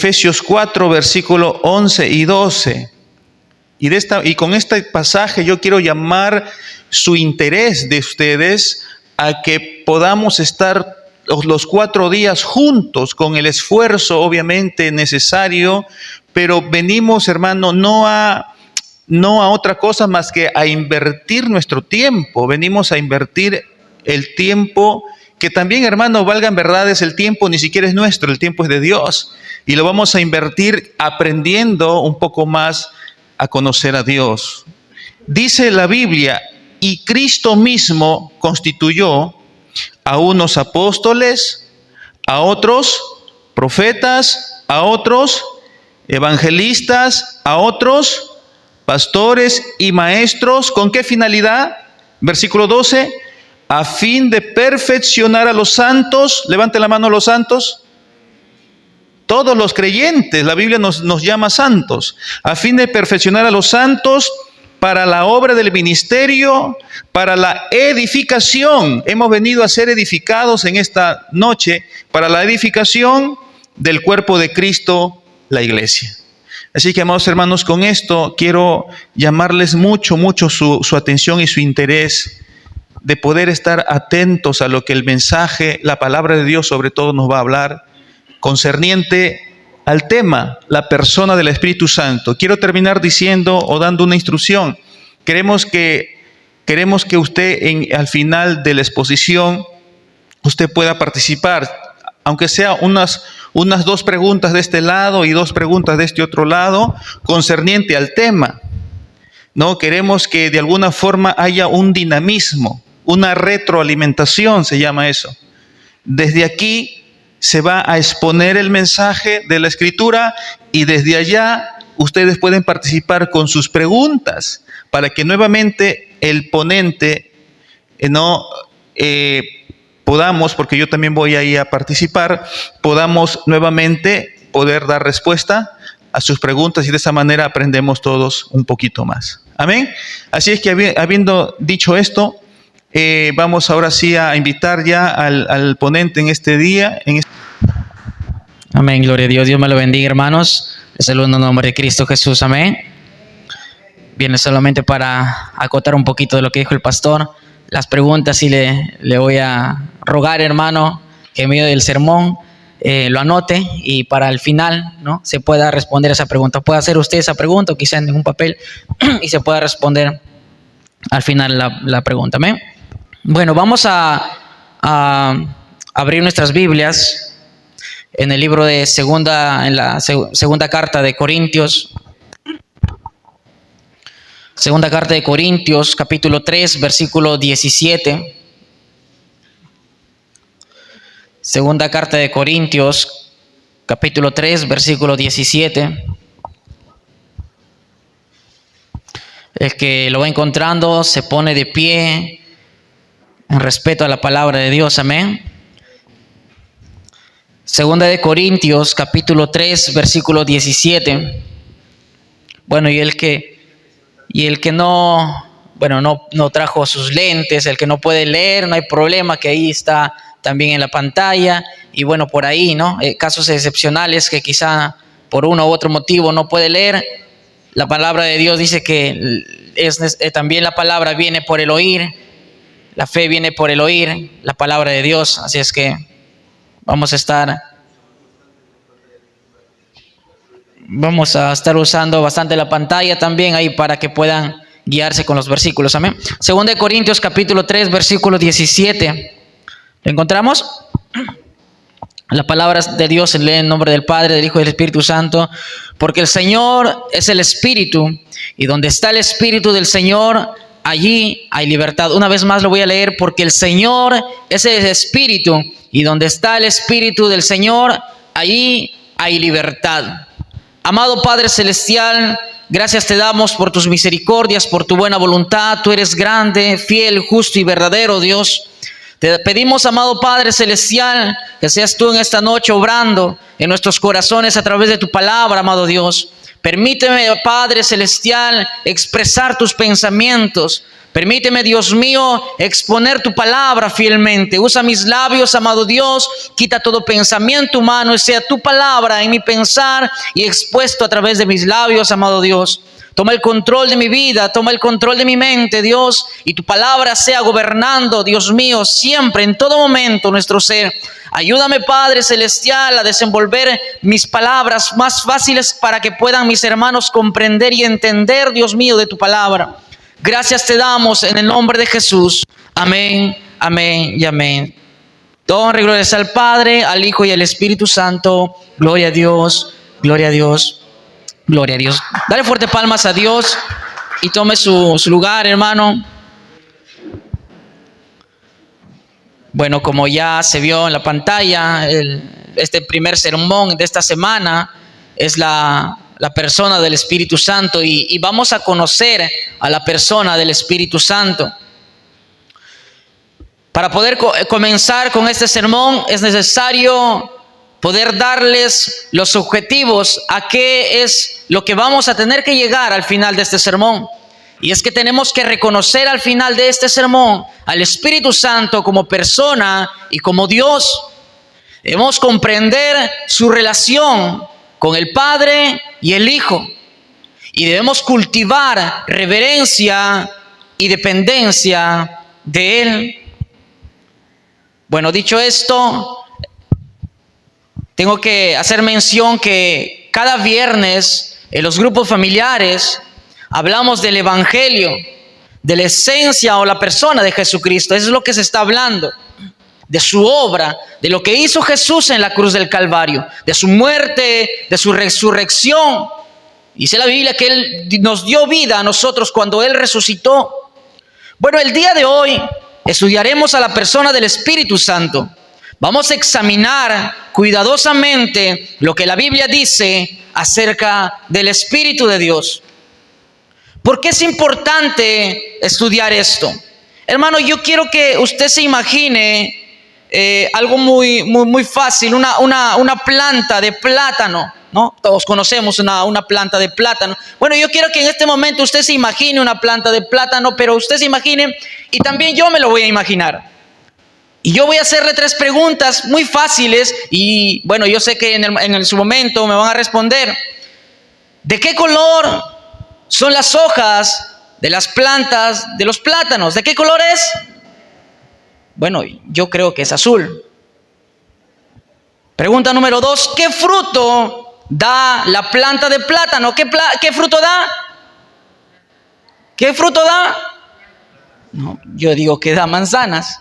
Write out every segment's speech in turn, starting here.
Efesios 4, versículo 11 y 12. Y con este pasaje yo quiero llamar su interés de ustedes a que podamos estar los 4 días juntos con el esfuerzo obviamente necesario, pero venimos, hermano, no a otra cosa más que a invertir nuestro tiempo. Venimos a invertir el tiempo, que también, hermano, valgan verdades, el tiempo ni siquiera es nuestro, el tiempo es de Dios. Y lo vamos a invertir aprendiendo un poco más a conocer a Dios. Dice la Biblia, y Cristo mismo constituyó a unos apóstoles, a otros profetas, a otros evangelistas, a otros pastores y maestros. ¿Con qué finalidad? Versículo 12, a fin de perfeccionar a los santos. Levante la mano los santos. Todos los creyentes, la Biblia nos llama santos. A fin de perfeccionar a los santos para la obra del ministerio, para la edificación. Hemos venido a ser edificados en esta noche para la edificación del cuerpo de Cristo, la iglesia. Así que, amados hermanos, con esto quiero llamarles mucho su atención y su interés de poder estar atentos a lo que el mensaje, la palabra de Dios sobre todo nos va a hablar concerniente al tema, la persona del Espíritu Santo. Quiero terminar diciendo o dando una instrucción. Queremos que usted al final de la exposición, usted pueda participar, aunque sea unas 2 preguntas de este lado y 2 preguntas de este otro lado, concerniente al tema. No queremos que de alguna forma haya un dinamismo, una retroalimentación, se llama eso. Desde aquí se va a exponer el mensaje de la Escritura y desde allá ustedes pueden participar con sus preguntas para que nuevamente el ponente podamos, porque yo también voy ahí a participar, podamos nuevamente poder dar respuesta a sus preguntas y de esa manera aprendemos todos un poquito más. Amén. Así es que habiendo dicho esto, vamos ahora sí a invitar ya al ponente en este día. Amén, gloria a Dios. Dios me lo bendiga, hermanos. Les saludo en el nombre de Cristo Jesús. Amén. Viene solamente para acotar un poquito de lo que dijo el pastor. Las preguntas, y le voy a rogar, hermano, que en medio del sermón lo anote y para el final, ¿no?, se pueda responder esa pregunta. Puede hacer usted esa pregunta o quizá en un papel y se pueda responder al final la pregunta. ¿Amén? Bueno, vamos a abrir nuestras Biblias en el libro de en la segunda carta de Corintios. Segunda carta de Corintios, capítulo 3, versículo 17. Segunda carta de Corintios, capítulo 3, versículo 17. El que lo va encontrando se pone de pie en respeto a la palabra de Dios. Amén. Segunda de Corintios, capítulo 3, versículo 17. Bueno, y el que no trajo sus lentes, el que no puede leer, no hay problema, que ahí está también en la pantalla. Y bueno, por ahí, ¿no? Casos excepcionales que quizá por uno u otro motivo no puede leer. La palabra de Dios dice que también la palabra viene por el oír. La fe viene por el oír la palabra de Dios. Así es que vamos a estar usando bastante la pantalla también ahí para que puedan guiarse con los versículos. Amén. Segunda de Corintios capítulo 3 versículo 17. ¿Lo encontramos? La palabra de Dios se lee en nombre del Padre, del Hijo y del Espíritu Santo. Porque el Señor es el Espíritu, y donde está el Espíritu del Señor, allí hay libertad. Una vez más lo voy a leer. Porque el Señor es el Espíritu, y donde está el Espíritu del Señor, allí hay libertad. Amado Padre Celestial, gracias te damos por tus misericordias, por tu buena voluntad. Tú eres grande, fiel, justo y verdadero, Dios. Te pedimos, amado Padre Celestial, que seas tú en esta noche obrando en nuestros corazones a través de tu palabra, amado Dios. Permíteme, Padre Celestial, expresar tus pensamientos. Permíteme, Dios mío, exponer tu palabra fielmente. Usa mis labios, amado Dios. Quita todo pensamiento humano y sea tu palabra en mi pensar y expuesto a través de mis labios, amado Dios. Toma el control de mi vida, toma el control de mi mente, Dios, y tu palabra sea gobernando, Dios mío, siempre, en todo momento, nuestro ser. Ayúdame, Padre Celestial, a desenvolver mis palabras más fáciles para que puedan mis hermanos comprender y entender, Dios mío, de tu palabra. Gracias te damos en el nombre de Jesús. Amén, amén y amén. Honra y gloria al Padre, al Hijo y al Espíritu Santo. Gloria a Dios, gloria a Dios. Gloria a Dios. Dale fuerte palmas a Dios y tome su lugar, hermano. Bueno, como ya se vio en la pantalla, este primer sermón de esta semana es la persona del Espíritu Santo y vamos a conocer a la persona del Espíritu Santo. Para poder comenzar con este sermón es necesario poder darles los objetivos a qué es lo que vamos a tener que llegar al final de este sermón. Y es que tenemos que reconocer al final de este sermón al Espíritu Santo como persona y como Dios. Debemos comprender su relación con el Padre y el Hijo. Y debemos cultivar reverencia y dependencia de Él. Bueno, dicho esto, tengo que hacer mención que cada viernes en los grupos familiares hablamos del Evangelio, de la esencia o la persona de Jesucristo. Eso es lo que se está hablando, de su obra, de lo que hizo Jesús en la cruz del Calvario, de su muerte, de su resurrección. Dice la Biblia que Él nos dio vida a nosotros cuando Él resucitó. Bueno, el día de hoy estudiaremos a la persona del Espíritu Santo. Vamos a examinar cuidadosamente lo que la Biblia dice acerca del Espíritu de Dios. ¿Por qué es importante estudiar esto? Hermano, yo quiero que usted se imagine algo muy fácil, una planta de plátano, ¿no? Todos conocemos una planta de plátano. Bueno, yo quiero que en este momento usted se imagine una planta de plátano, pero usted se imagine, y también yo me lo voy a imaginar. Y yo voy a hacerle 3 preguntas muy fáciles y bueno, yo sé que en su momento me van a responder. ¿De qué color son las hojas de las plantas de los plátanos? ¿De qué color es? Bueno, yo creo que es azul. Pregunta número 2, ¿qué fruto da la planta de plátano? ¿Qué fruto da? ¿Qué fruto da? No, yo digo que da manzanas.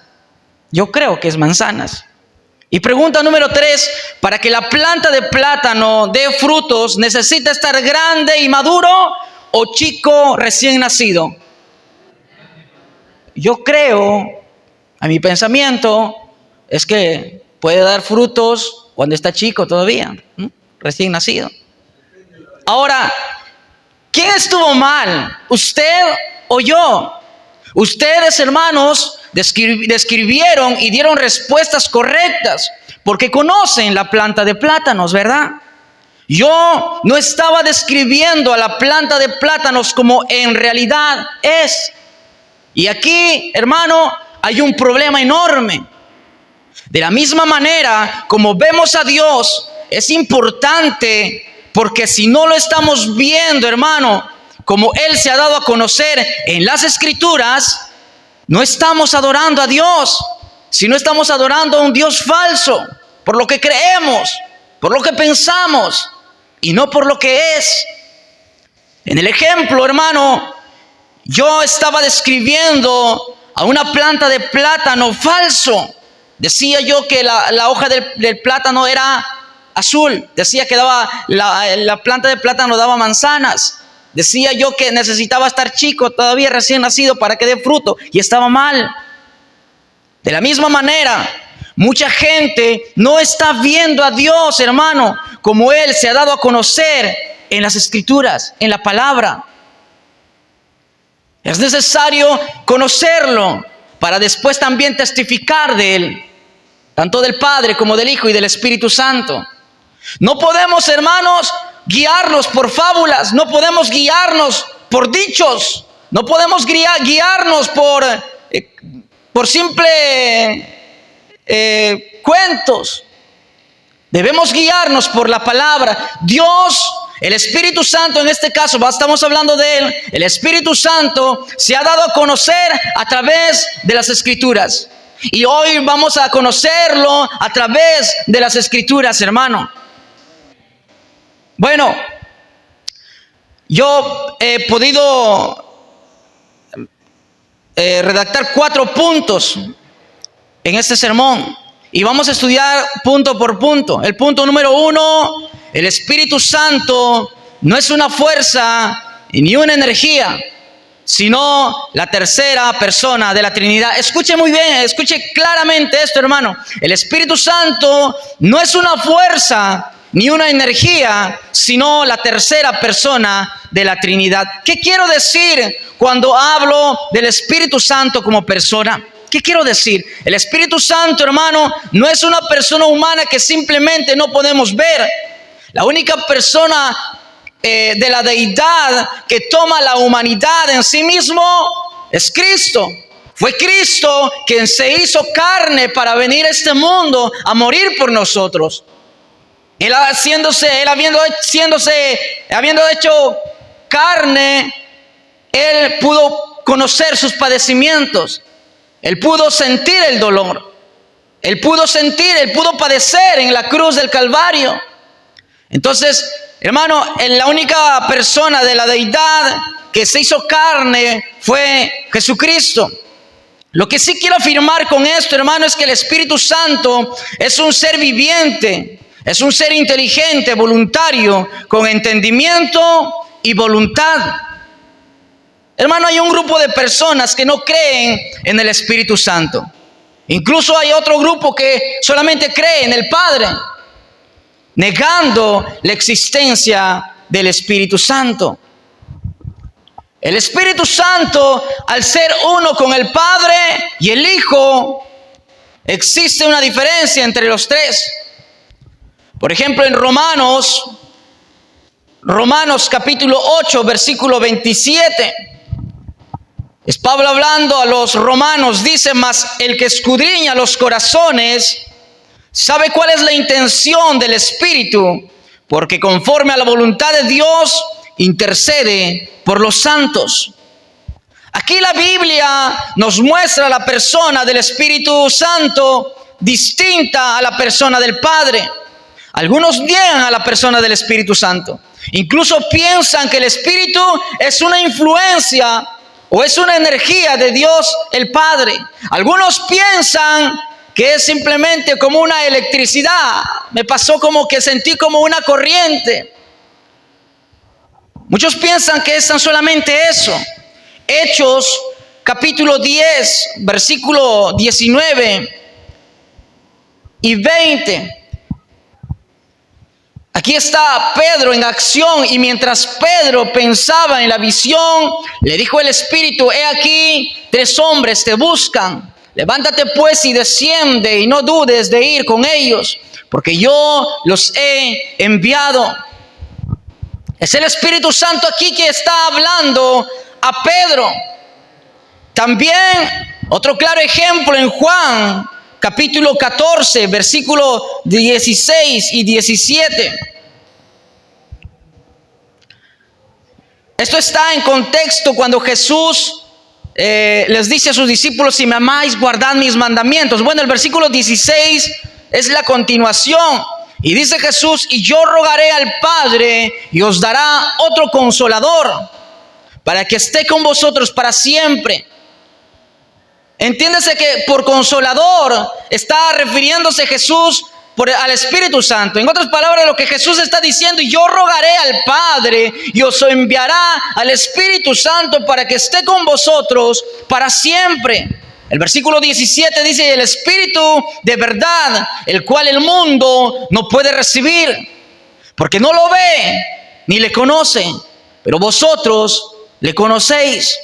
Yo creo que es manzanas. Y pregunta número 3, para que la planta de plátano dé frutos, ¿necesita estar grande y maduro o chico recién nacido? Yo creo, a mi pensamiento, es que puede dar frutos cuando está chico todavía, recién nacido. Ahora, ¿quién estuvo mal? ¿Usted o yo? Ustedes, hermanos, describieron y dieron respuestas correctas porque conocen la planta de plátanos, ¿verdad? Yo no estaba describiendo a la planta de plátanos como en realidad es. Y aquí, hermano, hay un problema enorme. De la misma manera, como vemos a Dios, es importante porque si no lo estamos viendo, hermano, como Él se ha dado a conocer en las Escrituras, no estamos adorando a Dios, sino estamos adorando a un Dios falso, por lo que creemos, por lo que pensamos, y no por lo que es. En el ejemplo, hermano, yo estaba describiendo a una planta de plátano falso. Decía yo que la hoja del plátano era azul. Decía que la planta de plátano daba manzanas. Decía yo que necesitaba estar chico, todavía recién nacido, para que dé fruto. Y estaba mal. De la misma manera, mucha gente no está viendo a Dios, hermano, como Él se ha dado a conocer en las Escrituras, en la palabra. Es necesario conocerlo para después también testificar de Él, tanto del Padre como del Hijo y del Espíritu Santo. No podemos, hermanos, guiarnos por fábulas, no podemos guiarnos por dichos, no podemos guiarnos por simple cuentos. Debemos guiarnos por la palabra. Dios, el Espíritu Santo, en este caso estamos hablando de Él. El Espíritu Santo se ha dado a conocer a través de las Escrituras. Y hoy vamos a conocerlo a través de las Escrituras, hermano. Bueno, yo he podido redactar 4 puntos en este sermón. Y vamos a estudiar punto por punto. El punto número 1, el Espíritu Santo no es una fuerza ni una energía, sino la tercera persona de la Trinidad. Escuche muy bien, escuche claramente esto, hermano. El Espíritu Santo no es una fuerza ni una energía, sino la tercera persona de la Trinidad. ¿Qué quiero decir cuando hablo del Espíritu Santo como persona? ¿Qué quiero decir? El Espíritu Santo, hermano, no es una persona humana que simplemente no podemos ver. La única persona de la deidad que toma la humanidad en sí mismo es Cristo. Fue Cristo quien se hizo carne para venir a este mundo a morir por nosotros. Él habiendo hecho carne, Él pudo conocer sus padecimientos. Él pudo sentir el dolor. Él pudo padecer en la cruz del Calvario. Entonces, hermano, la única persona de la deidad que se hizo carne fue Jesucristo. Lo que sí quiero afirmar con esto, hermano, es que el Espíritu Santo es un ser viviente, es un ser inteligente, voluntario, con entendimiento y voluntad. Hermano, hay un grupo de personas que no creen en el Espíritu Santo. Incluso hay otro grupo que solamente cree en el Padre, negando la existencia del Espíritu Santo. El Espíritu Santo, al ser uno con el Padre y el Hijo, existe una diferencia entre los tres. Por ejemplo, en Romanos capítulo 8, versículo 27. Es Pablo hablando a los romanos, dice: mas el que escudriña los corazones sabe cuál es la intención del Espíritu, porque conforme a la voluntad de Dios intercede por los santos. Aquí la Biblia nos muestra la persona del Espíritu Santo distinta a la persona del Padre. Algunos niegan a la persona del Espíritu Santo. Incluso piensan que el Espíritu es una influencia o es una energía de Dios el Padre. Algunos piensan que es simplemente como una electricidad. Me pasó como que sentí como una corriente. Muchos piensan que es tan solamente eso. Hechos capítulo 10, versículo 19 y 20. Aquí está Pedro en acción, y mientras Pedro pensaba en la visión, le dijo el Espíritu: he aquí 3 hombres te buscan. Levántate pues y desciende, y no dudes de ir con ellos, porque yo los he enviado. Es el Espíritu Santo aquí que está hablando a Pedro. También otro claro ejemplo en Juan capítulo 14, versículo 16 y 17. Esto está en contexto cuando Jesús les dice a sus discípulos: si me amáis, guardad mis mandamientos. Bueno, el versículo 16 es la continuación. Y dice Jesús: y yo rogaré al Padre y os dará otro consolador, para que esté con vosotros para siempre. Entiéndase que por consolador está refiriéndose Jesús al Espíritu Santo. En otras palabras, lo que Jesús está diciendo: y yo rogaré al Padre y os enviará al Espíritu Santo para que esté con vosotros para siempre. El versículo 17 dice: el Espíritu de verdad, el cual el mundo no puede recibir, porque no lo ve ni le conoce, pero vosotros le conocéis,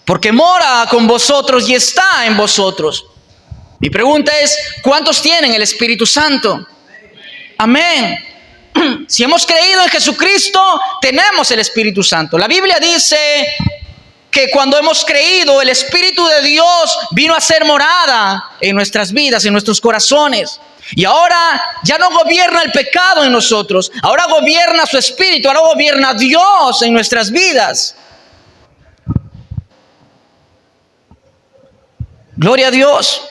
porque mora con vosotros y está en vosotros. Mi pregunta es: ¿cuántos tienen el Espíritu Santo? Amén. si hemos creído en Jesucristo, tenemos el Espíritu Santo. La Biblia dice que cuando hemos creído, el Espíritu de Dios vino a ser morada en nuestras vidas, en nuestros corazones. Y ahora ya no gobierna el pecado en nosotros, ahora gobierna su Espíritu, ahora gobierna Dios en nuestras vidas. Gloria a Dios.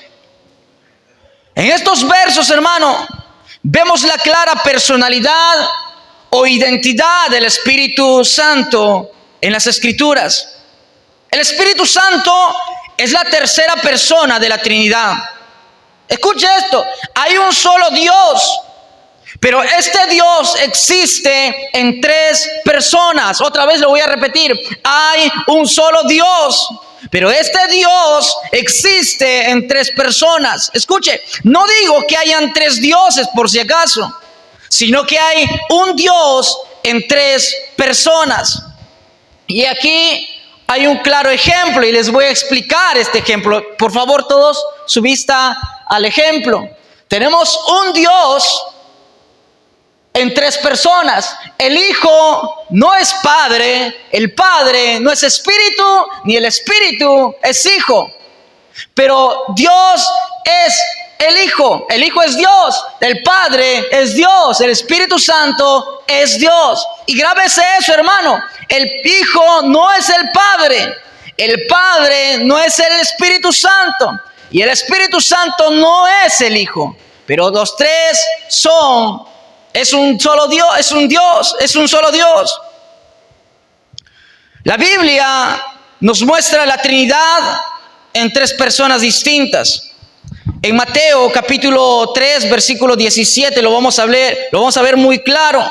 En estos versos, hermano, vemos la clara personalidad o identidad del Espíritu Santo en las Escrituras. El Espíritu Santo es la tercera persona de la Trinidad. Escuche esto, hay un solo Dios, pero este Dios existe en tres personas. Otra vez lo voy a repetir, hay un solo Dios, pero este Dios existe en tres personas. Escuche, no digo que hayan tres dioses por si acaso, sino que hay un Dios en tres personas. Y aquí hay un claro ejemplo y les voy a explicar este ejemplo. Por favor, todos, su vista al ejemplo. Tenemos un Dios en tres personas. El Hijo no es Padre, el Padre no es Espíritu, ni el Espíritu es Hijo. Pero Dios es el Hijo es Dios, el Padre es Dios, el Espíritu Santo es Dios. Y grábese eso, hermano, el Hijo no es el Padre no es el Espíritu Santo, y el Espíritu Santo no es el Hijo, pero los tres es un solo Dios. La Biblia nos muestra la Trinidad en tres personas distintas. En Mateo capítulo 3, versículo 17, lo vamos a ver muy claro.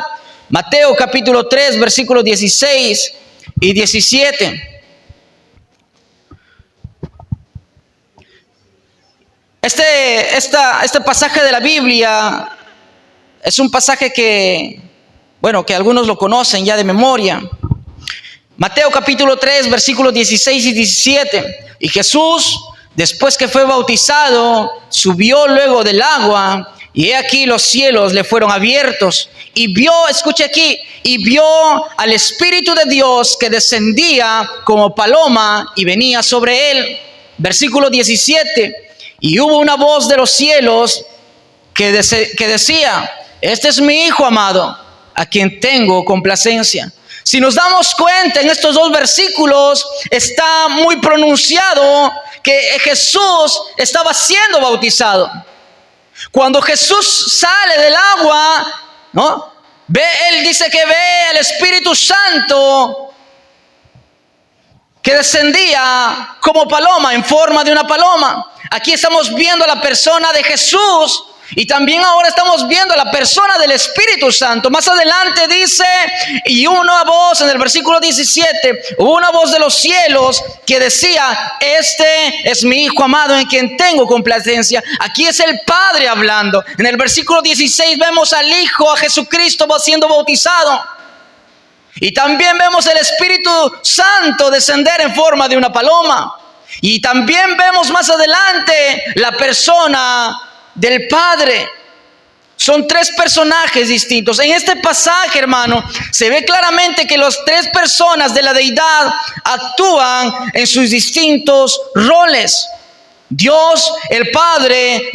Mateo capítulo 3, versículos 16 y 17. Este pasaje de la Biblia es un pasaje que algunos lo conocen ya de memoria. Mateo capítulo 3, versículos 16 y 17. Y Jesús, después que fue bautizado, subió luego del agua, y he aquí los cielos le fueron abiertos, y vio al Espíritu de Dios que descendía como paloma y venía sobre él. Versículo 17. Y hubo una voz de los cielos que decía: este es mi Hijo amado, a quien tengo complacencia. Si nos damos cuenta, en estos dos versículos está muy pronunciado que Jesús estaba siendo bautizado. Cuando Jesús sale del agua, él dice que ve al Espíritu Santo que descendía como paloma, en forma de una paloma. Aquí estamos viendo a la persona de Jesús, y también ahora estamos viendo a la persona del Espíritu Santo. Más adelante dice, y una voz, en el versículo 17, hubo una voz de los cielos que decía: este es mi Hijo amado, en quien tengo complacencia. Aquí es el Padre hablando. En el versículo 16 vemos al Hijo, a Jesucristo, siendo bautizado. Y también vemos el Espíritu Santo descender en forma de una paloma. Y también vemos más adelante la persona del Padre. Son tres personajes distintos. En este pasaje, hermano, se ve claramente que las tres personas de la deidad actúan en sus distintos roles. Dios, el Padre,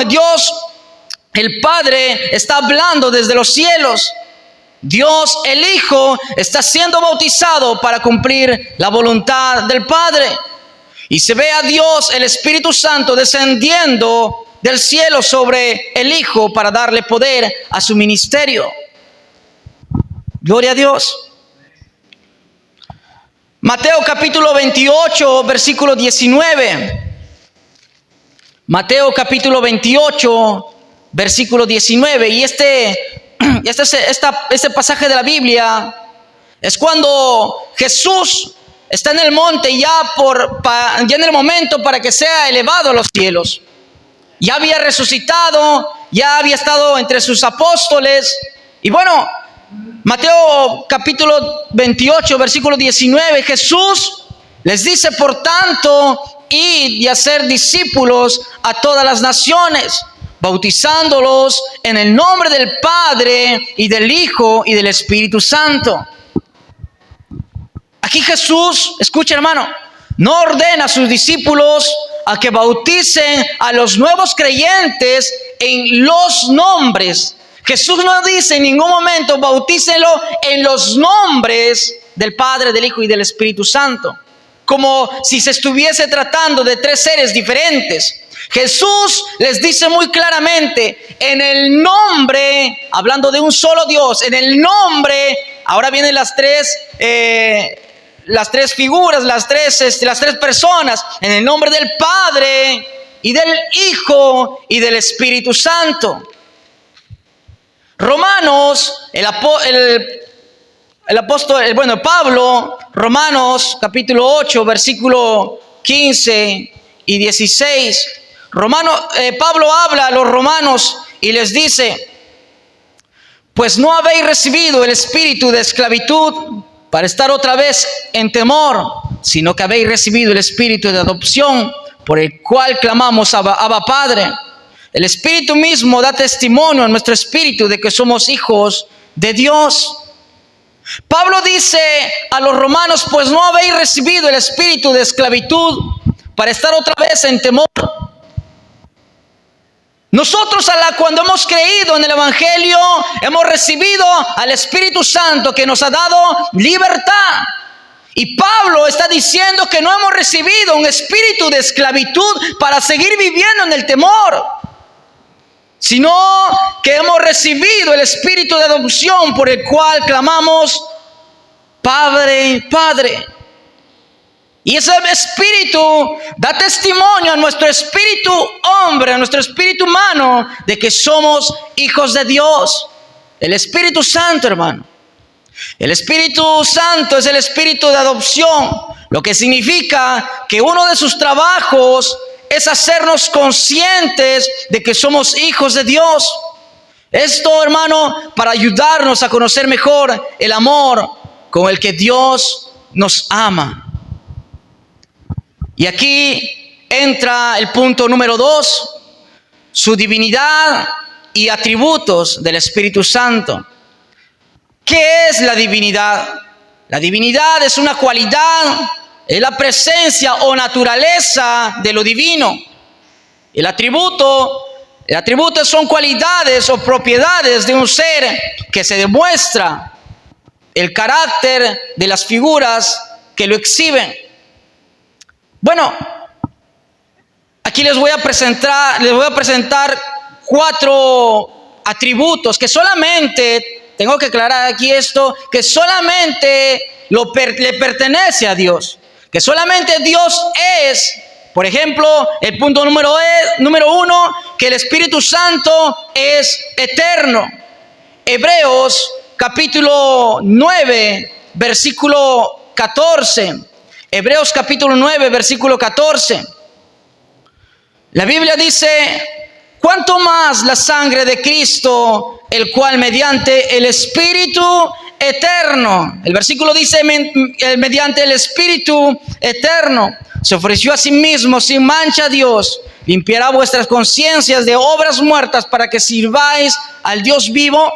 Dios, el Padre, está hablando desde los cielos. Dios, el Hijo, está siendo bautizado para cumplir la voluntad del Padre. Y se ve a Dios, el Espíritu Santo, descendiendo del cielo sobre el Hijo para darle poder a su ministerio. Gloria a Dios. Mateo capítulo 28, versículo 19. Mateo capítulo 28, versículo 19. Y este pasaje de la Biblia es cuando Jesús está en el monte ya en el momento para que sea elevado a los cielos. Ya había resucitado, ya había estado entre sus apóstoles. Y bueno, Mateo capítulo 28, versículo 19, Jesús les dice: por tanto, id y hacer discípulos a todas las naciones, bautizándolos en el nombre del Padre y del Hijo y del Espíritu Santo. Aquí Jesús, escucha hermano, no ordena a sus discípulos a que bauticen a los nuevos creyentes en los nombres. Jesús no dice en ningún momento bautícenlo en los nombres del Padre, del Hijo y del Espíritu Santo, como si se estuviese tratando de tres seres diferentes. Jesús les dice muy claramente, en el nombre, hablando de un solo Dios, en el nombre, ahora vienen las tres figuras, las tres personas, en el nombre del Padre y del Hijo y del Espíritu Santo. Romanos, Pablo, Romanos capítulo 8, versículo 15 y 16. Pablo habla a los romanos y les dice, pues no habéis recibido el espíritu de esclavitud para estar otra vez en temor, sino que habéis recibido el espíritu de adopción, por el cual clamamos Abba Padre. El Espíritu mismo da testimonio a nuestro espíritu de que somos hijos de Dios. Pablo dice a los romanos, pues no habéis recibido el espíritu de esclavitud para estar otra vez en temor. Nosotros cuando hemos creído en el Evangelio, hemos recibido al Espíritu Santo que nos ha dado libertad. Y Pablo está diciendo que no hemos recibido un espíritu de esclavitud para seguir viviendo en el temor, sino que hemos recibido el espíritu de adopción por el cual clamamos Padre, Padre. Y ese espíritu da testimonio a nuestro espíritu hombre, a nuestro espíritu humano, de que somos hijos de Dios. El Espíritu Santo, hermano. El Espíritu Santo es el espíritu de adopción, lo que significa que uno de sus trabajos es hacernos conscientes de que somos hijos de Dios. Esto, hermano, para ayudarnos a conocer mejor el amor con el que Dios nos ama. Y aquí entra el punto número 2, su divinidad y atributos del Espíritu Santo. ¿Qué es la divinidad? La divinidad es una cualidad, es la presencia o naturaleza de lo divino. El atributo son cualidades o propiedades de un ser que se demuestra el carácter de las figuras que lo exhiben. Bueno, aquí les voy a presentar 4 atributos que solamente, tengo que aclarar aquí esto, que solamente le pertenece a Dios, que solamente Dios es. Por ejemplo, el punto número 1, que el Espíritu Santo es eterno. Hebreos capítulo 9, versículo 14. Hebreos capítulo 9, versículo 14. La Biblia dice, ¿cuánto más la sangre de Cristo, el cual mediante el Espíritu eterno, el versículo dice, mediante el Espíritu eterno, se ofreció a sí mismo sin mancha a Dios, limpiará vuestras conciencias de obras muertas para que sirváis al Dios vivo?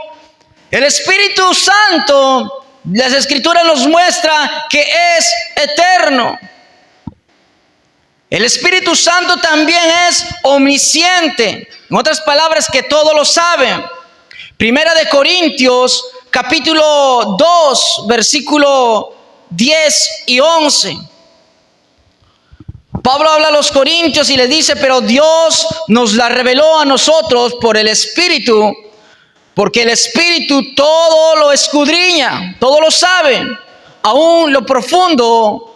El Espíritu Santo, las Escrituras nos muestra que es eterno. El Espíritu Santo también es omnisciente. En otras palabras, que todo lo sabe. Primera de Corintios, capítulo 2, versículo 10 y 11. Pablo habla a los corintios y les dice, pero Dios nos la reveló a nosotros por el Espíritu, porque el Espíritu todo lo escudriña, todo lo sabe, aún lo profundo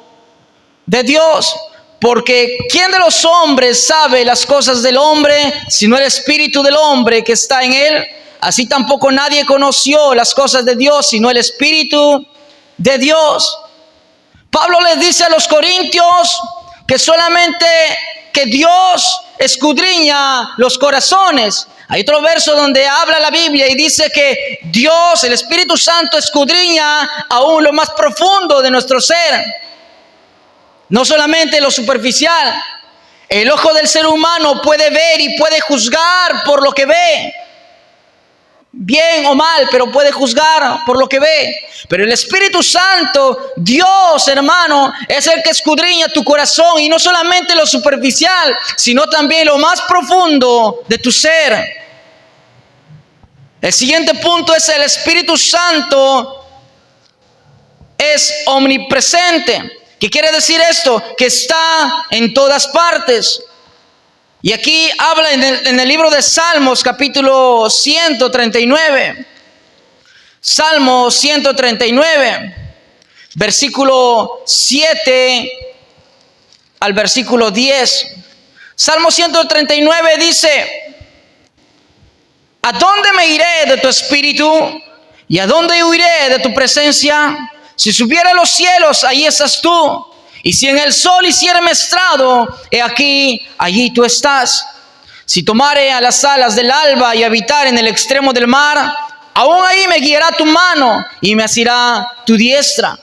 de Dios. Porque ¿quién de los hombres sabe las cosas del hombre, sino el Espíritu del hombre que está en él? Así tampoco nadie conoció las cosas de Dios, sino el Espíritu de Dios. Pablo les dice a los corintios que solamente que Dios escudriña los corazones. Hay otro verso donde habla la Biblia y dice que Dios, el Espíritu Santo, escudriña aún lo más profundo de nuestro ser. No solamente lo superficial. El ojo del ser humano puede ver y puede juzgar por lo que ve. Bien o mal, pero puede juzgar por lo que ve. Pero el Espíritu Santo, Dios, hermano, es el que escudriña tu corazón, y no solamente lo superficial, sino también lo más profundo de tu ser. El siguiente punto es: el Espíritu Santo es omnipresente. ¿Qué quiere decir esto? Que está en todas partes. Y aquí habla en el libro de Salmos, capítulo 139. Salmo 139, versículo 7 al versículo 10. Salmo 139 dice: ¿a dónde me iré de tu espíritu? ¿Y a dónde huiré de tu presencia? Si subiera a los cielos, ahí estás tú. Y si en el sol hiciera estrado, he aquí, allí tú estás. Si tomare a las alas del alba y habitar en el extremo del mar, aún ahí me guiará tu mano y me asirá tu diestra.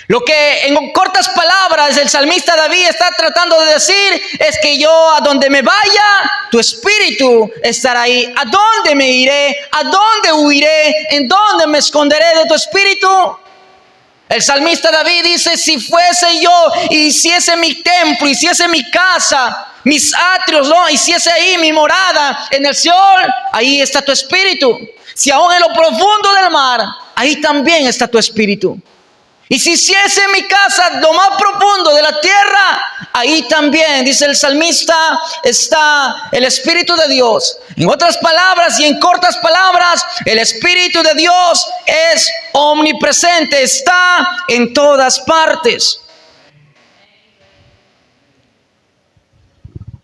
Lo que en cortas palabras el salmista David está tratando de decir es que yo, a donde me vaya, tu espíritu estará ahí. ¿A dónde me iré? ¿A dónde huiré? ¿En dónde me esconderé de tu espíritu? El salmista David dice: si fuese yo y hiciese mi templo, hiciese mi casa, mis atrios, ¿no?, hiciese ahí mi morada en el Seol, ahí está tu espíritu. Si aún en lo profundo del mar, ahí también está tu espíritu. Y si hiciese mi casa lo más profundo de la tierra, ahí también, dice el salmista, está el Espíritu de Dios. En otras palabras y en cortas palabras, el Espíritu de Dios es omnipresente, está en todas partes.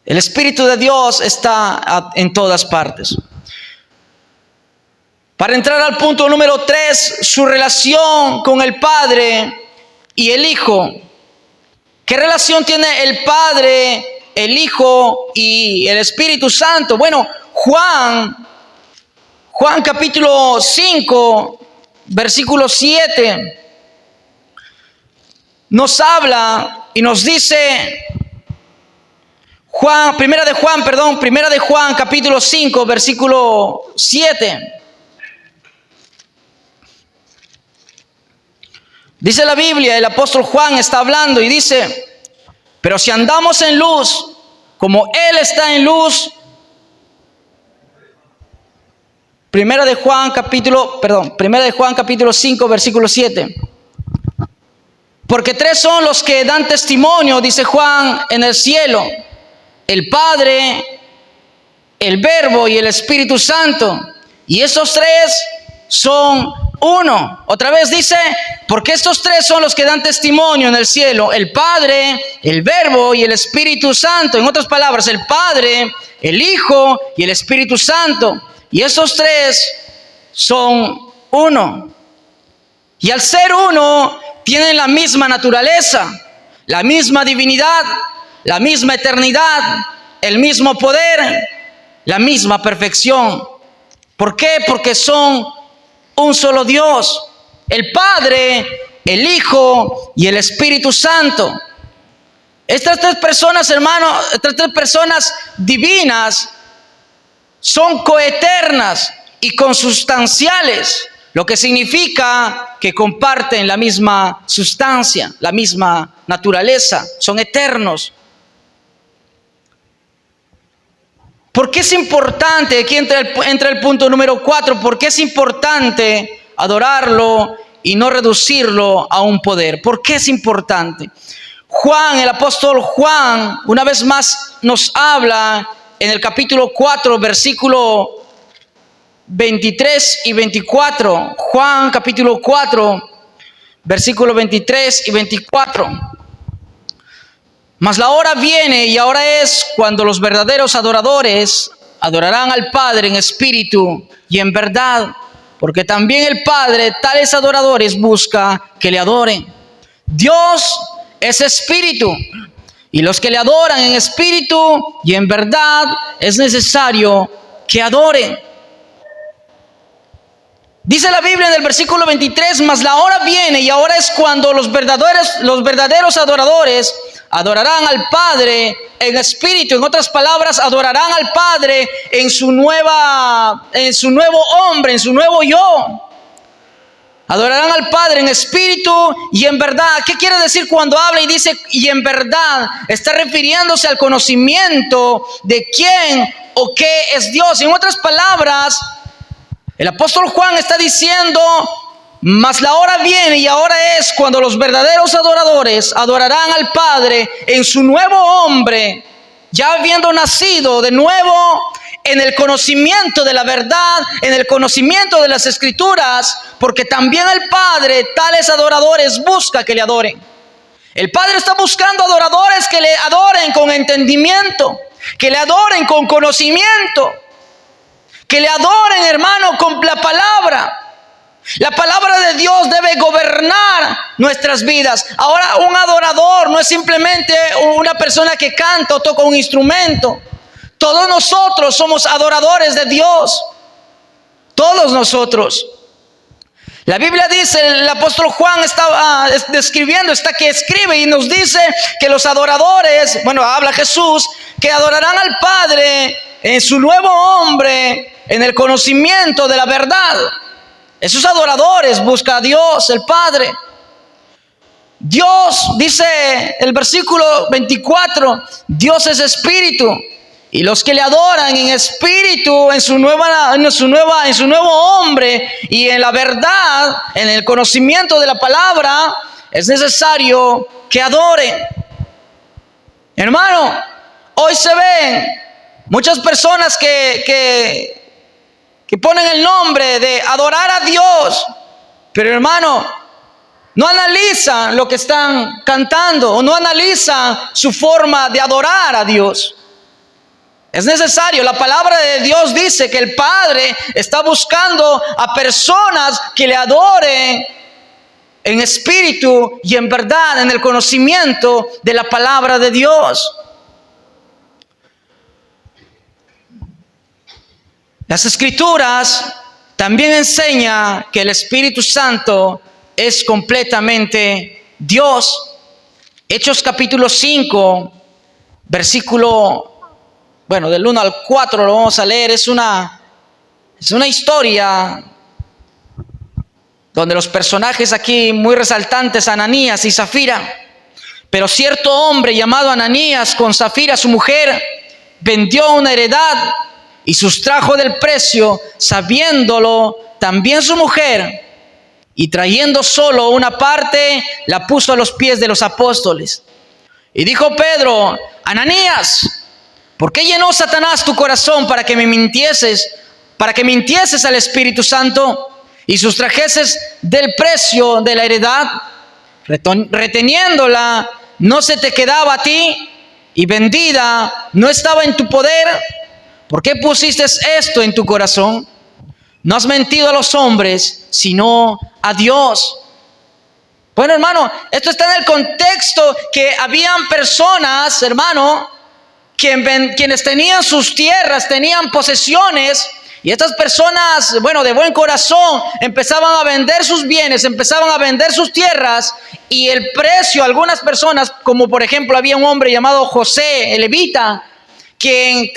El Espíritu de Dios está en todas partes. Para entrar al punto número 3, su relación con el Padre y el Hijo. ¿Qué relación tiene el Padre, el Hijo y el Espíritu Santo? Bueno, Juan capítulo 5, versículo 7, nos habla y nos dice, Primera de Juan capítulo 5, versículo 7. Dice la Biblia, el apóstol Juan está hablando y dice: pero si andamos en luz, como Él está en luz. Primera de Juan capítulo 5, versículo 7. Porque 3 son los que dan testimonio, dice Juan, en el cielo: el Padre, el Verbo y el Espíritu Santo. Y estos 3 son uno. Otra vez dice: porque estos 3 son los que dan testimonio en el cielo: el Padre, el Verbo y el Espíritu Santo. En otras palabras, el Padre, el Hijo y el Espíritu Santo. Y estos 3 son uno. Y al ser uno, tienen la misma naturaleza, la misma divinidad, la misma eternidad, el mismo poder, la misma perfección. ¿Por qué? Porque son un solo Dios, el Padre, el Hijo y el Espíritu Santo. Estas 3 personas, hermanos, estas 3 personas divinas son coeternas y consustanciales, lo que significa que comparten la misma sustancia, la misma naturaleza, son eternos. ¿Por qué es importante? Aquí entra el punto número 4. ¿Por qué es importante adorarlo y no reducirlo a un poder? ¿Por qué es importante? Juan, el apóstol Juan, una vez más nos habla en el capítulo 4, versículo 23 y 24. Juan capítulo 4, versículo 23 y 24. Mas la hora viene y ahora es cuando los verdaderos adoradores adorarán al Padre en espíritu y en verdad, porque también el Padre tales adoradores busca que le adoren. Dios es espíritu, y los que le adoran en espíritu y en verdad es necesario que adoren. Dice la Biblia en el versículo 23: mas la hora viene y ahora es cuando los verdaderos adoradores adorarán al Padre en espíritu. En otras palabras, adorarán al Padre en su nuevo hombre, en su nuevo yo. Adorarán al Padre en espíritu y en verdad. ¿Qué quiere decir cuando habla y dice y en verdad? Está refiriéndose al conocimiento de quién o qué es Dios. En otras palabras, el apóstol Juan está diciendo: mas la hora viene y ahora es cuando los verdaderos adoradores adorarán al Padre en su nuevo hombre, ya habiendo nacido de nuevo en el conocimiento de la verdad, en el conocimiento de las Escrituras, porque también el Padre tales adoradores busca que le adoren. El Padre está buscando adoradores que le adoren con entendimiento, que le adoren con conocimiento, que le adoren, hermano, con la palabra. La palabra de Dios debe gobernar nuestras vidas. Ahora, un adorador no es simplemente una persona que canta o toca un instrumento. Todos nosotros somos adoradores de Dios. Todos nosotros. La Biblia dice, el apóstol Juan está describiendo, que escribe y nos dice que los adoradores, habla Jesús, que adorarán al Padre en su nuevo hombre, en el conocimiento de la verdad. Esos adoradores buscan a Dios, el Padre. Dios, dice el versículo 24, Dios es espíritu. Y los que le adoran en espíritu, en su nuevo hombre y en la verdad, en el conocimiento de la palabra, es necesario que adoren. Hermano, hoy se ven muchas personas que ponen el nombre de adorar a Dios, pero hermano, no analizan lo que están cantando o no analizan su forma de adorar a Dios. Es necesario, la palabra de Dios dice que el Padre está buscando a personas que le adoren en espíritu y en verdad, en el conocimiento de la palabra de Dios. Las Escrituras también enseñan que el Espíritu Santo es completamente Dios. Hechos capítulo 5, versículo del 1 al 4 lo vamos a leer. Es una historia donde los personajes aquí muy resaltantes, Ananías y Zafira. Pero cierto hombre llamado Ananías, con Zafira su mujer, vendió una heredad y sustrajo del precio, sabiéndolo también su mujer, y trayendo solo una parte, la puso a los pies de los apóstoles. Y dijo Pedro: Ananías, ¿por qué llenó Satanás tu corazón para que mintieses al Espíritu Santo y sustrajeses del precio de la heredad? Reteniéndola, no se te quedaba a ti, y vendida no estaba en tu poder. ¿Por qué pusiste esto en tu corazón? No has mentido a los hombres, sino a Dios. Bueno, hermano, esto está en el contexto que habían personas, hermano, quienes tenían sus tierras, tenían posesiones, y estas personas, de buen corazón, empezaban a vender sus bienes, empezaban a vender sus tierras, y el precio, algunas personas, como por ejemplo había un hombre llamado José, el levita, quien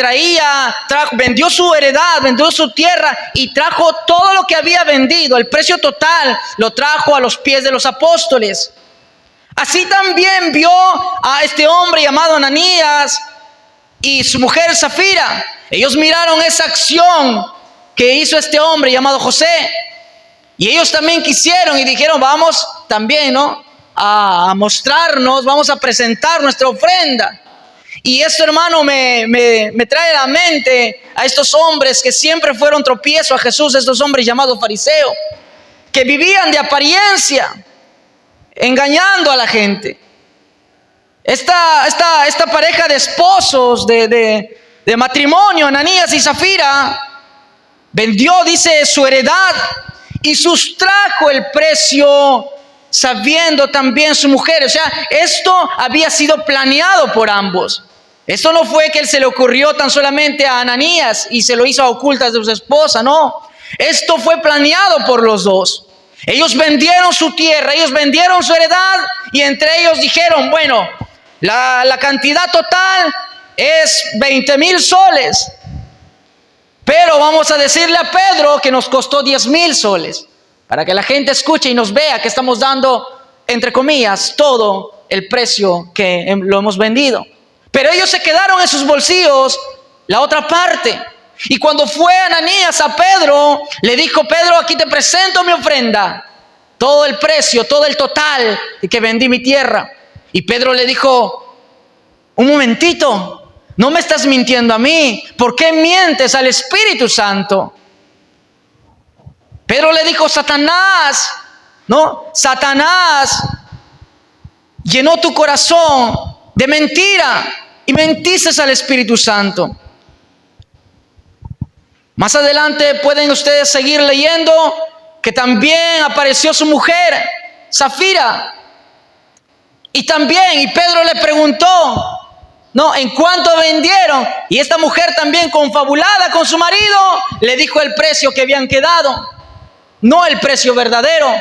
vendió su heredad, vendió su tierra y trajo todo lo que había vendido, el precio total, lo trajo a los pies de los apóstoles. Así también vio a este hombre llamado Ananías y su mujer Zafira. Ellos miraron esa acción que hizo este hombre llamado José, y ellos también quisieron y dijeron: vamos también, a mostrarnos, vamos a presentar nuestra ofrenda. Y esto, hermano, me trae a la mente a estos hombres que siempre fueron tropiezo a Jesús, estos hombres llamados fariseos, que vivían de apariencia, engañando a la gente. Esta pareja de esposos de matrimonio, Ananías y Zafira, vendió, dice, su heredad y sustrajo el precio, sabiendo también su mujer. O sea, esto había sido planeado por ambos. Esto no fue que se le ocurrió tan solamente a Ananías y se lo hizo a ocultas de su esposa, no. Esto fue planeado por los dos. Ellos vendieron su tierra, ellos vendieron su heredad, y entre ellos dijeron: La cantidad total es 20,000 soles. Pero vamos a decirle a Pedro que nos costó 10,000 soles. Para que la gente escuche y nos vea que estamos dando, entre comillas, todo el precio que lo hemos vendido. Pero ellos se quedaron en sus bolsillos la otra parte. Y cuando fue Ananías a Pedro, le dijo: Pedro, aquí te presento mi ofrenda. Todo el precio, todo el total de que vendí mi tierra. Y Pedro le dijo: un momentito, no me estás mintiendo a mí. ¿Por qué mientes al Espíritu Santo? Pedro le dijo: Satanás llenó tu corazón de mentira y mentiste al Espíritu Santo. Más adelante pueden ustedes seguir leyendo que también apareció su mujer, Zafira. Y Pedro le preguntó, ¿en cuánto vendieron? Y esta mujer también, confabulada con su marido, le dijo el precio que habían quedado, no el precio verdadero.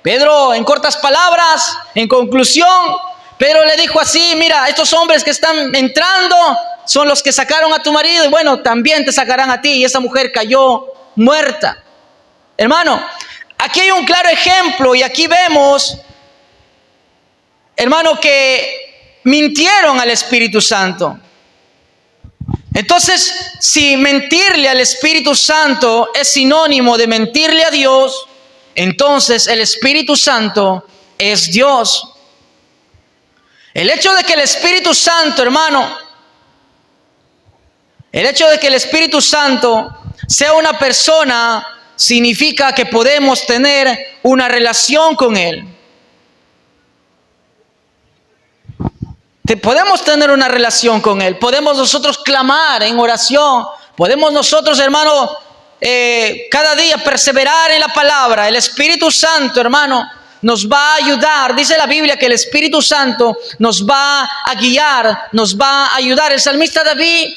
Pedro, en cortas palabras, en conclusión, Pedro le dijo así: mira, estos hombres que están entrando son los que sacaron a tu marido, y bueno, también te sacarán a ti. Y esa mujer cayó muerta. Hermano, aquí hay un claro ejemplo, y aquí vemos, hermano, que mintieron al Espíritu Santo. Entonces, si mentirle al Espíritu Santo es sinónimo de mentirle a Dios, entonces el Espíritu Santo es Dios. El hecho de que el Espíritu Santo, hermano, el hecho de que el Espíritu Santo sea una persona, significa que podemos tener una relación con Él. Podemos tener una relación con Él. Podemos nosotros clamar en oración. Podemos nosotros, hermano, cada día perseverar en la palabra. El Espíritu Santo, hermano, nos va a ayudar. Dice la Biblia que el Espíritu Santo nos va a guiar, nos va a ayudar. El salmista David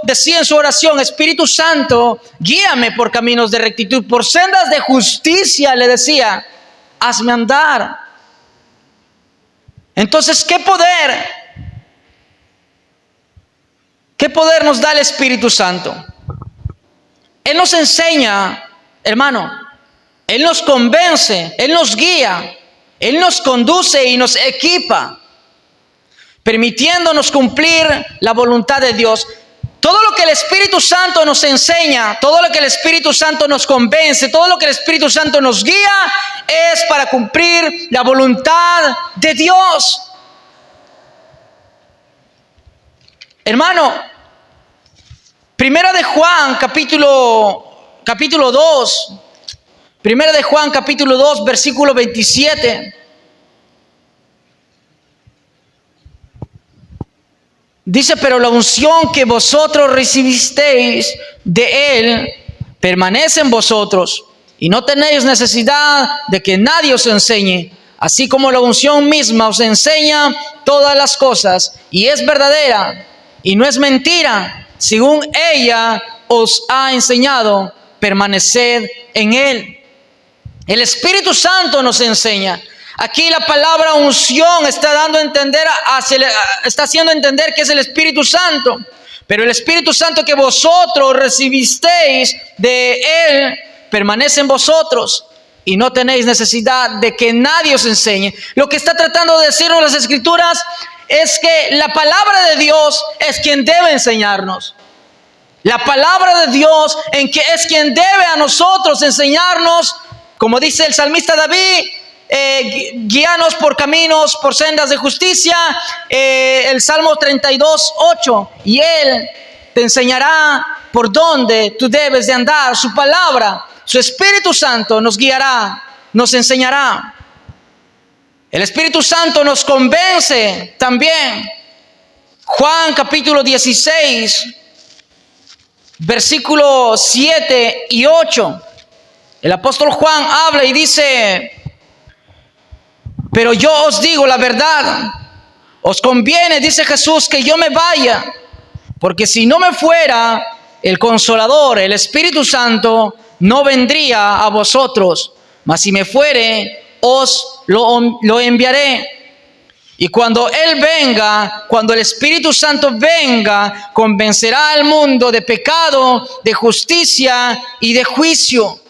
decía en su oración: Espíritu Santo, guíame por caminos de rectitud, por sendas de justicia, le decía, hazme andar. Entonces, ¿qué poder nos da el Espíritu Santo? Él nos enseña, hermano. Él nos convence, Él nos guía, Él nos conduce y nos equipa, permitiéndonos cumplir la voluntad de Dios. Todo lo que el Espíritu Santo nos enseña, todo lo que el Espíritu Santo nos convence, todo lo que el Espíritu Santo nos guía, es para cumplir la voluntad de Dios. Hermano, Primera de Juan, capítulo 2, Primera de Juan, capítulo 2, versículo 27. Dice: pero la unción que vosotros recibisteis de Él permanece en vosotros, y no tenéis necesidad de que nadie os enseñe, así como la unción misma os enseña todas las cosas, y es verdadera, y no es mentira. Según ella os ha enseñado, permaneced en Él. El Espíritu Santo nos enseña. Aquí la palabra unción está haciendo entender que es el Espíritu Santo. Pero el Espíritu Santo que vosotros recibisteis de Él permanece en vosotros, y no tenéis necesidad de que nadie os enseñe. Lo que está tratando de decirnos las Escrituras es que la palabra de Dios es quien debe enseñarnos. La palabra de Dios es quien debe a nosotros enseñarnos. Como dice el salmista David, guíanos por caminos, por sendas de justicia. El Salmo 32:8, y Él te enseñará por dónde tú debes de andar. Su palabra, su Espíritu Santo nos guiará, nos enseñará. El Espíritu Santo nos convence también. Juan capítulo 16, versículos 7 y 8. El apóstol Juan habla y dice: pero yo os digo la verdad, os conviene, dice Jesús, que yo me vaya, porque si no me fuera, el Consolador, el Espíritu Santo, no vendría a vosotros, mas si me fuere, os lo enviaré. Y cuando Él venga, cuando el Espíritu Santo venga, convencerá al mundo de pecado, de justicia y de juicio.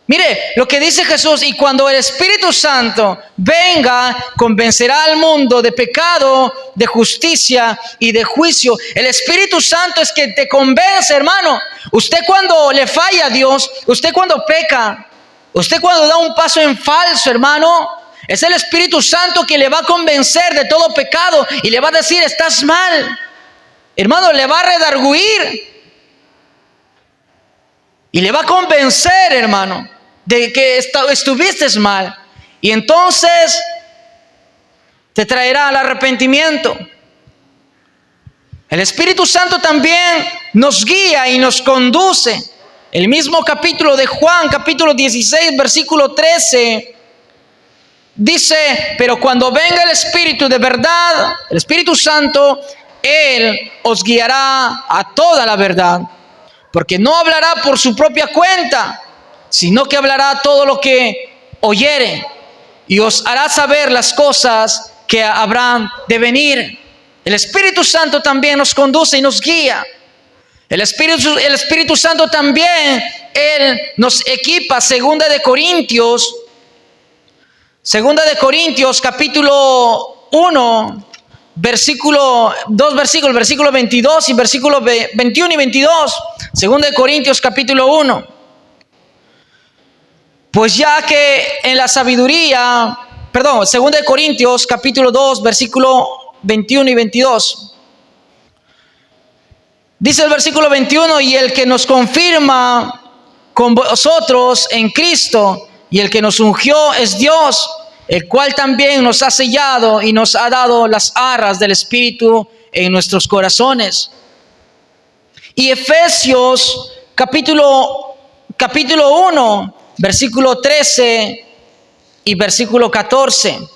Mire lo que dice Jesús: y cuando el Espíritu Santo venga, convencerá al mundo de pecado, de justicia y de juicio. El Espíritu Santo es que te convence, hermano. Usted cuando le falla a Dios, usted cuando peca, usted cuando da un paso en falso, hermano, es el Espíritu Santo que le va a convencer de todo pecado y le va a decir: estás mal. Hermano, le va a redarguir y le va a convencer, hermano, de que estuviste mal. Y entonces te traerá al arrepentimiento. El Espíritu Santo también nos guía y nos conduce. El mismo capítulo de Juan, capítulo 16, versículo 13, dice: pero cuando venga el Espíritu de verdad, el Espíritu Santo, Él os guiará a toda la verdad, porque no hablará por su propia cuenta, sino que hablará todo lo que oyere, y os hará saber las cosas que habrán de venir. El Espíritu Santo también nos conduce y nos guía. El Espíritu Santo también, Él nos equipa. Segunda de Corintios capítulo 1, versículo 22 y versículo 21 y 22. Segunda de Corintios capítulo 1. Pues ya que en la sabiduría, segunda de Corintios capítulo 2, versículo 21 y 22. Dice el versículo 21: y el que nos confirma con vosotros en Cristo y el que nos ungió es Dios, el cual también nos ha sellado y nos ha dado las arras del Espíritu en nuestros corazones. Y Efesios capítulo 1, versículo 13 y versículo 14.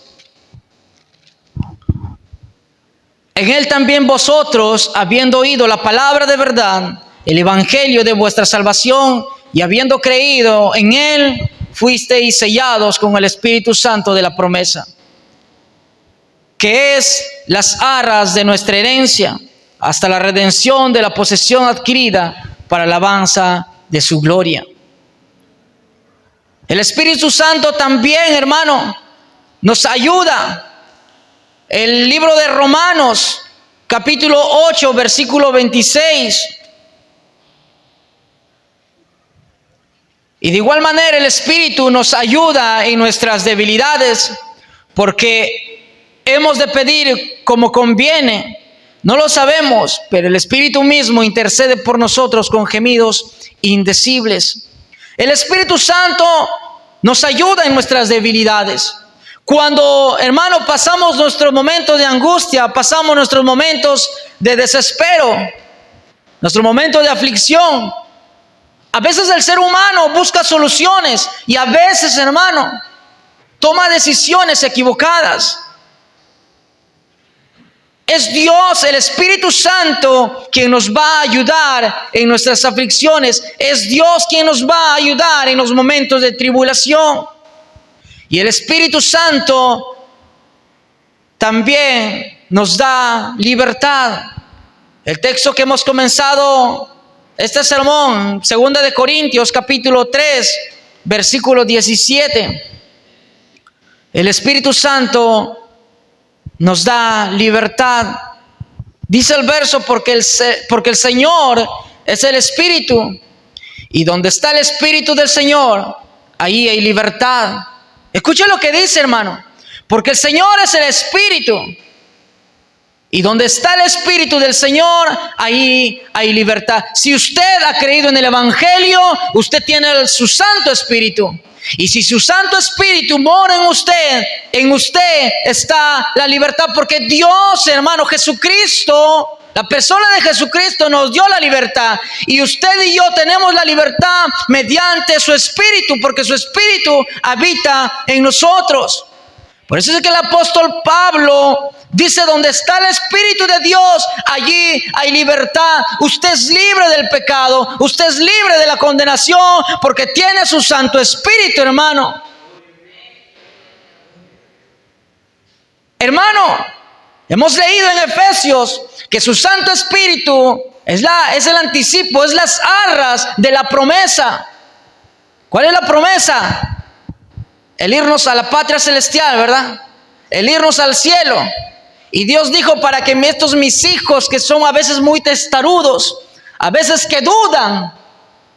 En él también vosotros, habiendo oído la palabra de verdad, el evangelio de vuestra salvación, y habiendo creído en él, fuisteis sellados con el Espíritu Santo de la promesa, que es las arras de nuestra herencia, hasta la redención de la posesión adquirida para alabanza de su gloria. El Espíritu Santo también, hermano, nos ayuda. El libro de Romanos, capítulo 8, versículo 26. Y de igual manera el Espíritu nos ayuda en nuestras debilidades, porque hemos de pedir como conviene. No lo sabemos, pero el Espíritu mismo intercede por nosotros con gemidos indecibles. El Espíritu Santo nos ayuda en nuestras debilidades. Cuando, hermano, pasamos nuestros momentos de angustia, pasamos nuestros momentos de desespero, nuestros momentos de aflicción, a veces el ser humano busca soluciones y a veces, hermano, toma decisiones equivocadas. Es Dios, el Espíritu Santo, quien nos va a ayudar en nuestras aflicciones. Es Dios quien nos va a ayudar en los momentos de tribulación. Y el Espíritu Santo también nos da libertad. El texto que hemos comenzado este sermón, 2 de Corintios capítulo 3, versículo 17. El Espíritu Santo nos da libertad. Dice el verso: porque el Señor es el Espíritu, y donde está el Espíritu del Señor, ahí hay libertad. Escuche lo que dice, hermano: porque el Señor es el Espíritu, y donde está el Espíritu del Señor, ahí hay libertad. Si usted ha creído en el Evangelio, usted tiene su Santo Espíritu. Y si su Santo Espíritu mora en usted está la libertad, porque Dios, hermano, Jesucristo, la persona de Jesucristo nos dio la libertad. Y usted y yo tenemos la libertad mediante su Espíritu, porque su Espíritu habita en nosotros. Por eso es que el apóstol Pablo dice: donde está el Espíritu de Dios, allí hay libertad. Usted es libre del pecado, usted es libre de la condenación, porque tiene su Santo Espíritu, hermano. Hermano, hemos leído en Efesios que su Santo Espíritu es el anticipo, es las arras de la promesa. ¿Cuál es la promesa? El irnos a la patria celestial, ¿verdad? El irnos al cielo. Y Dios dijo, para que estos mis hijos, que son a veces muy testarudos, a veces que dudan,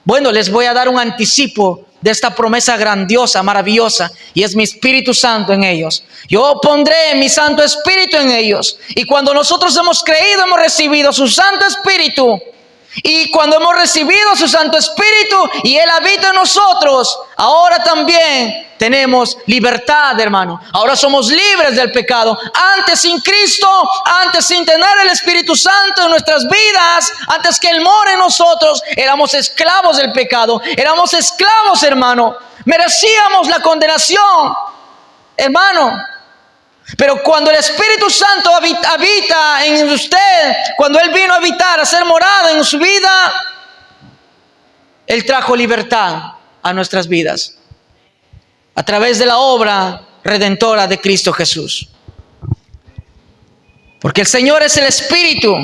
bueno, les voy a dar un anticipo de esta promesa grandiosa, maravillosa, y es mi Espíritu Santo en ellos. Yo pondré mi Santo Espíritu en ellos. Y cuando nosotros hemos creído, hemos recibido su Santo Espíritu. Y cuando hemos recibido su Santo Espíritu y Él habita en nosotros, ahora también tenemos libertad, hermano. Ahora somos libres del pecado. Antes sin Cristo, antes sin tener el Espíritu Santo en nuestras vidas, antes que Él more en nosotros, éramos esclavos del pecado. Éramos esclavos, hermano. Merecíamos la condenación, hermano. Pero cuando el Espíritu Santo habita en usted, cuando Él vino a habitar, a ser morada en su vida, Él trajo libertad a nuestras vidas a través de la obra redentora de Cristo Jesús. Porque el Señor es el Espíritu,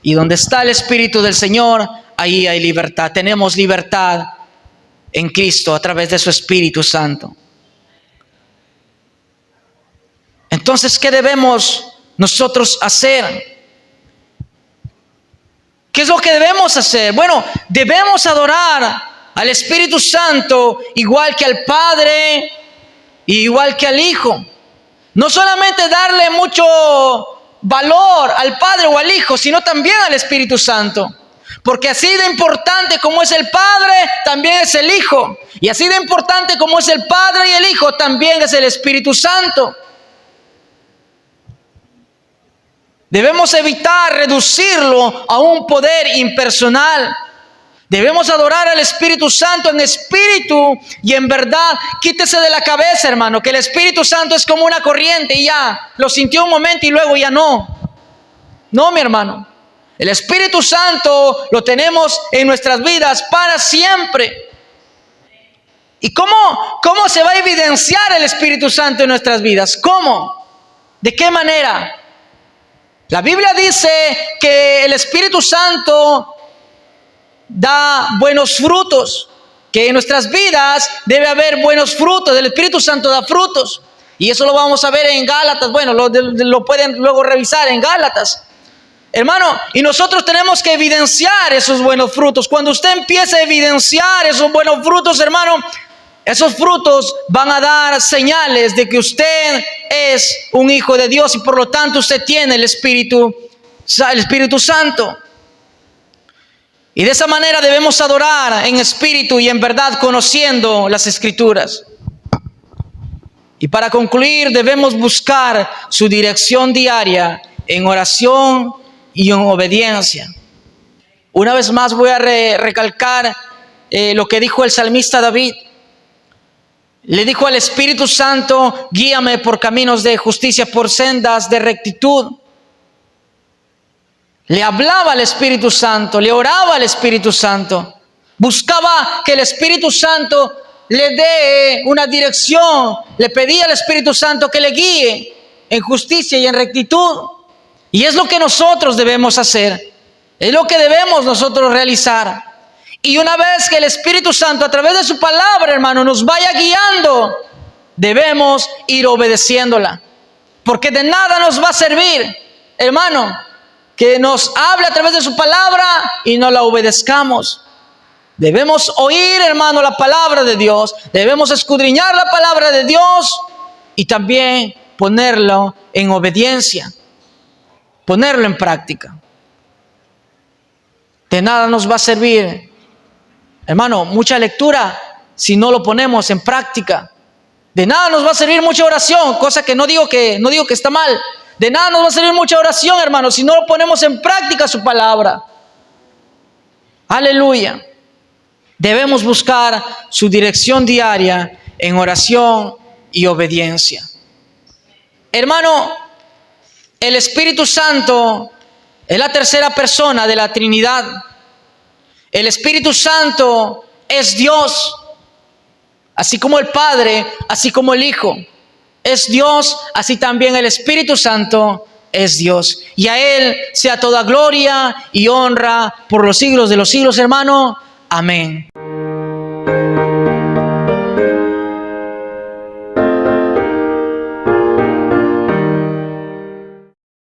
y donde está el Espíritu del Señor, ahí hay libertad. Tenemos libertad en Cristo a través de su Espíritu Santo. Entonces, ¿qué debemos nosotros hacer? ¿Qué es lo que debemos hacer? Bueno, debemos adorar al Espíritu Santo igual que al Padre y igual que al Hijo. No solamente darle mucho valor al Padre o al Hijo, sino también al Espíritu Santo. Porque así de importante como es el Padre, también es el Hijo. Y así de importante como es el Padre y el Hijo, también es el Espíritu Santo. Debemos evitar reducirlo a un poder impersonal. Debemos adorar al Espíritu Santo en espíritu y en verdad. Quítese de la cabeza, hermano, que el Espíritu Santo es como una corriente y ya lo sintió un momento y luego ya no. No, mi hermano. El Espíritu Santo lo tenemos en nuestras vidas para siempre. ¿Y cómo se va a evidenciar el Espíritu Santo en nuestras vidas? ¿Cómo? ¿De qué manera? La Biblia dice que el Espíritu Santo da buenos frutos, que en nuestras vidas debe haber buenos frutos. El Espíritu Santo da frutos, y eso lo vamos a ver en Gálatas. Bueno, lo pueden luego revisar en Gálatas, hermano. Y nosotros tenemos que evidenciar esos buenos frutos. Cuando usted empiece a evidenciar esos buenos frutos, hermano, esos frutos van a dar señales de que usted es un hijo de Dios y por lo tanto usted tiene el Espíritu Santo. Y de esa manera debemos adorar en espíritu y en verdad, conociendo las Escrituras. Y para concluir, debemos buscar su dirección diaria en oración y en obediencia. Una vez más voy a recalcar lo que dijo el salmista David. Le dijo al Espíritu Santo: guíame por caminos de justicia, por sendas de rectitud. Le hablaba al Espíritu Santo, le oraba al Espíritu Santo. Buscaba que el Espíritu Santo le dé una dirección. Le pedía al Espíritu Santo que le guíe en justicia y en rectitud. Y es lo que nosotros debemos hacer. Es lo que debemos nosotros realizar. Y una vez que el Espíritu Santo, a través de su palabra, hermano, nos vaya guiando, debemos ir obedeciéndola. Porque de nada nos va a servir, hermano, que nos hable a través de su palabra y no la obedezcamos. Debemos oír, hermano, la palabra de Dios. Debemos escudriñar la palabra de Dios y también ponerlo en obediencia. Ponerlo en práctica. De nada nos va a servir, hermano, mucha lectura si no lo ponemos en práctica. De nada nos va a servir mucha oración, cosa que no digo que está mal. De nada nos va a servir mucha oración, hermano, si no lo ponemos en práctica su palabra. Aleluya. Debemos buscar su dirección diaria en oración y obediencia. Hermano, el Espíritu Santo es la tercera persona de la Trinidad. El Espíritu Santo es Dios, así como el Padre, así como el Hijo. es Dios, así también el Espíritu Santo es Dios. Y a Él sea toda gloria y honra por los siglos de los siglos, hermano. Amén.